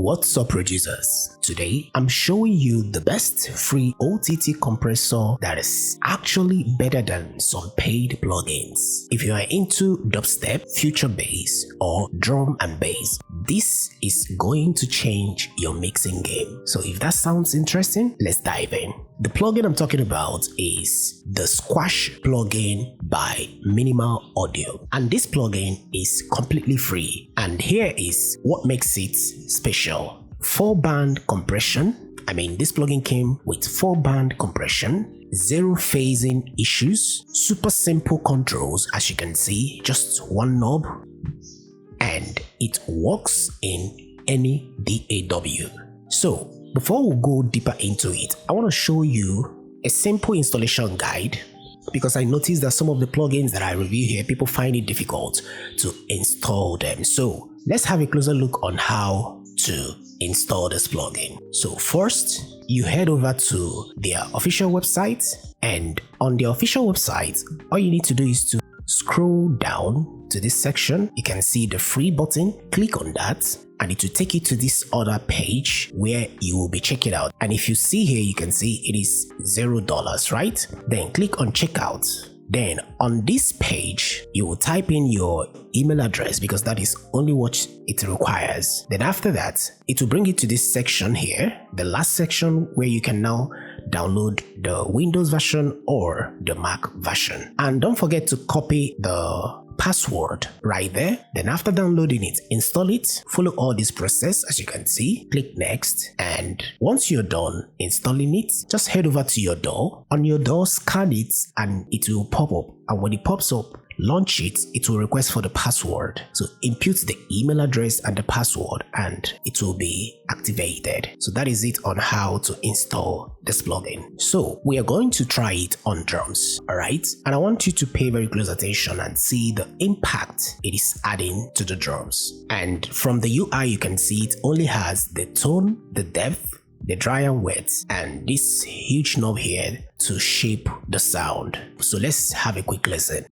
What's up, producers? Today I'm showing you the best free OTT compressor that is actually better than some paid plugins. If you are into dubstep, future bass, or drum and bass, this is going to change your mixing game. So if that sounds interesting, let's dive in. The plugin I'm talking about is the Squash plugin by Minimal Audio, and this plugin is completely free, and here is what makes it special. 4-band compression. This plugin came with 4-band compression, 0 phasing issues, super simple controls, as you can see, just one knob, and it works in any DAW. So before we go deeper into it, I want to show you a simple installation guide, because I noticed that some of the plugins that I review here, people find it difficult to install them. So let's have a closer look on how to install this plugin. So first, you head over to their official website, and on the official website, all you need to do is to scroll down to this section. You can see the free button. Click on that and it will take you to this other page where you will be checking out. And if you see here, you can see it is $0, right? Then click on checkout. Then on this page, you will type in your email address, because that is only what it requires. Then after that, it will bring you to this section here, the last section, where you can now download the Windows version or the Mac version. And don't forget to copy the password right there. Then after downloading it, install it, follow all this process as you can see, click next, and once you're done installing it, just head over to your DAW. On your DAW, scan it and it will pop up, and when it pops up, launch it, it will request for the password. So input the email address and the password and it will be activated. So that is it on how to install this plugin. So we are going to try it on drums, alright? And I want you to pay very close attention and see the impact it is adding to the drums. And from the UI, you can see it only has the tone, the depth, the dry and wet, and this huge knob here to shape the sound. So let's have a quick listen.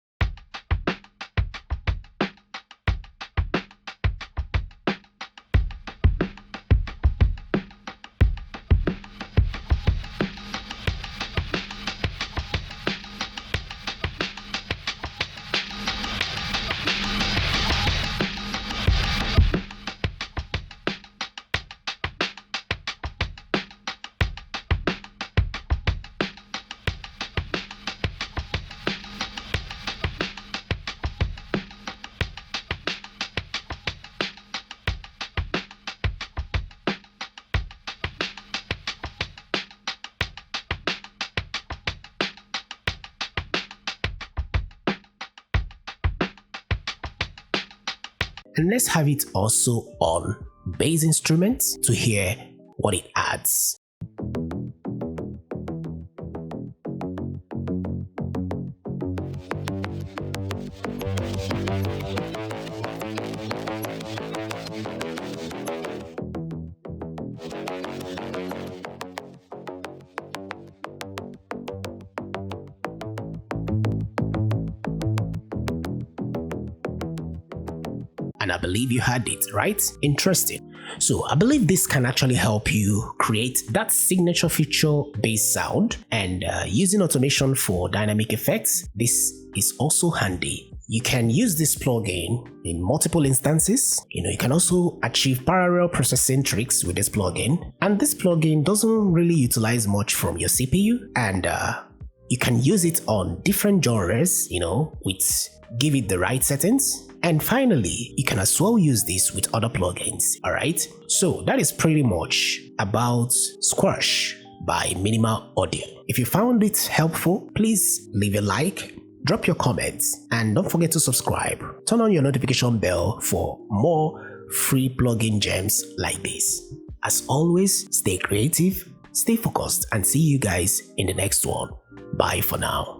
And let's have it also on bass instruments to hear what it adds. And I believe you had it, right? Interesting. So I believe this can actually help you create that signature feature bass sound, and using automation for dynamic effects, this is also handy. You can use this plugin in multiple instances. You can also achieve parallel processing tricks with this plugin, and this plugin doesn't really utilize much from your CPU, and you can use it on different genres, give it the right settings. And finally, you can as well use this with other plugins, alright? So that is pretty much about Squash by Minimal Audio. If you found it helpful, please leave a like, drop your comments, and don't forget to subscribe. Turn on your notification bell for more free plugin gems like this. As always, stay creative, stay focused, and see you guys in the next one. Bye for now.